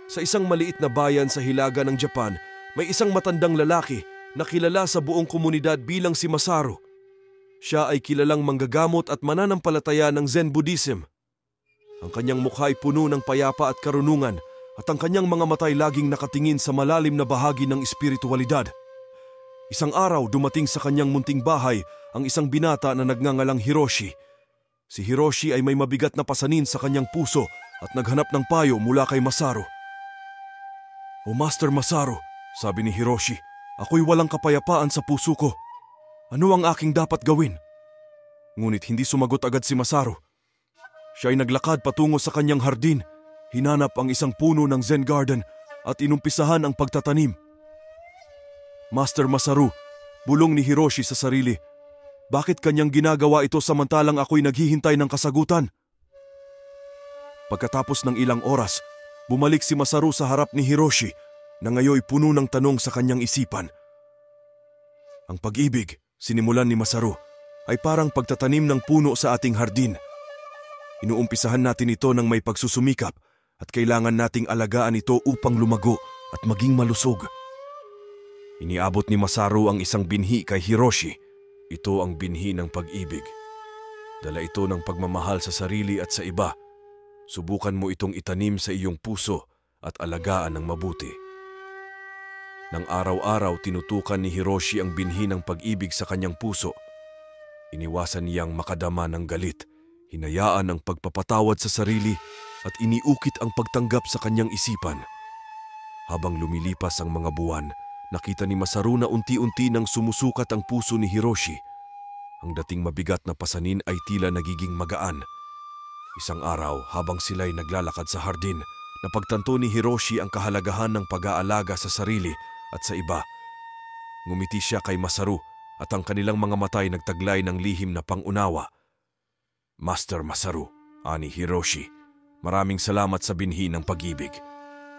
Sa isang maliit na bayan sa hilaga ng Japan, may isang matandang lalaki na kilala sa buong komunidad bilang si Masaru. Siya ay kilalang manggagamot at mananampalataya ng Zen Buddhism. Ang kanyang mukha ay puno ng payapa at karunungan at ang kanyang mga mata ay laging nakatingin sa malalim na bahagi ng espiritualidad. Isang araw dumating sa kanyang munting bahay ang isang binata na nagngangalang Hiroshi. Si Hiroshi ay may mabigat na pasanin sa kanyang puso at naghanap ng payo mula kay Masaru. "O Master Masaru," sabi ni Hiroshi, "ako'y walang kapayapaan sa puso ko. Ano ang aking dapat gawin?" Ngunit hindi sumagot agad si Masaru. Siya ay naglakad patungo sa kanyang hardin, hinanap ang isang puno ng Zen garden at inumpisahan ang pagtatanim. "Master Masaru," bulong ni Hiroshi sa sarili, "bakit kanyang ginagawa ito samantalang ako'y naghihintay ng kasagutan?" Pagkatapos ng ilang oras, bumalik si Masaru sa harap ni Hiroshi na ngayoy puno ng tanong sa kanyang isipan. "Ang pag-ibig," sinimulan ni Masaru, "ay parang pagtatanim ng puno sa ating hardin. Inuumpisahan natin ito ng may pagsusumikap at kailangan nating alagaan ito upang lumago at maging malusog." Iniabot ni Masaru ang isang binhi kay Hiroshi. Ito ang binhi ng pag-ibig. Dala ito ng pagmamahal sa sarili at sa iba. Subukan mo itong itanim sa iyong puso at alagaan ng mabuti. Nang araw-araw tinutukan ni Hiroshi ang binhi ng pag-ibig sa kanyang puso. Iniwasan niyang makadama ng galit, hinayaan ang pagpapatawad sa sarili at iniukit ang pagtanggap sa kanyang isipan. Habang lumilipas ang mga buwan, nakita ni Masaru na unti-unti nang sumusukat ang puso ni Hiroshi. Ang dating mabigat na pasanin ay tila nagiging magaan. Isang araw, habang sila'y naglalakad sa hardin, napagtanto ni Hiroshi ang kahalagahan ng pag-aalaga sa sarili at sa iba. Ngumiti siya kay Masaru at ang kanilang mga mata ay nagtaglay ng lihim na pangunawa. "Master Masaru," ani Hiroshi, "maraming salamat sa binhi ng pag-ibig.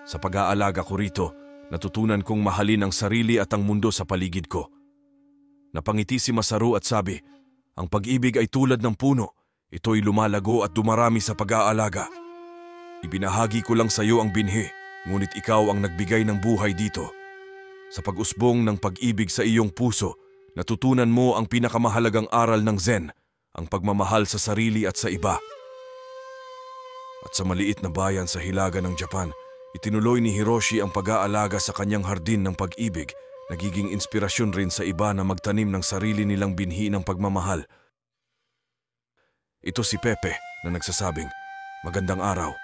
Sa pag-aalaga ko rito, natutunan kong mahalin ang sarili at ang mundo sa paligid ko." Napangiti si Masaru at sabi, "Ang pag-ibig ay tulad ng puno. Ito'y lumalago at dumarami sa pag-aalaga. Ibinahagi ko lang sa iyo ang binhi, ngunit ikaw ang nagbigay ng buhay dito. Sa pag-usbong ng pag-ibig sa iyong puso, natutunan mo ang pinakamahalagang aral ng Zen, ang pagmamahal sa sarili at sa iba." At sa maliit na bayan sa hilaga ng Japan, itinuloy ni Hiroshi ang pag-aalaga sa kanyang hardin ng pag-ibig, nagiging inspirasyon rin sa iba na magtanim ng sarili nilang binhi ng pagmamahal. Ito si Pepe na nagsasabing, "Magandang araw."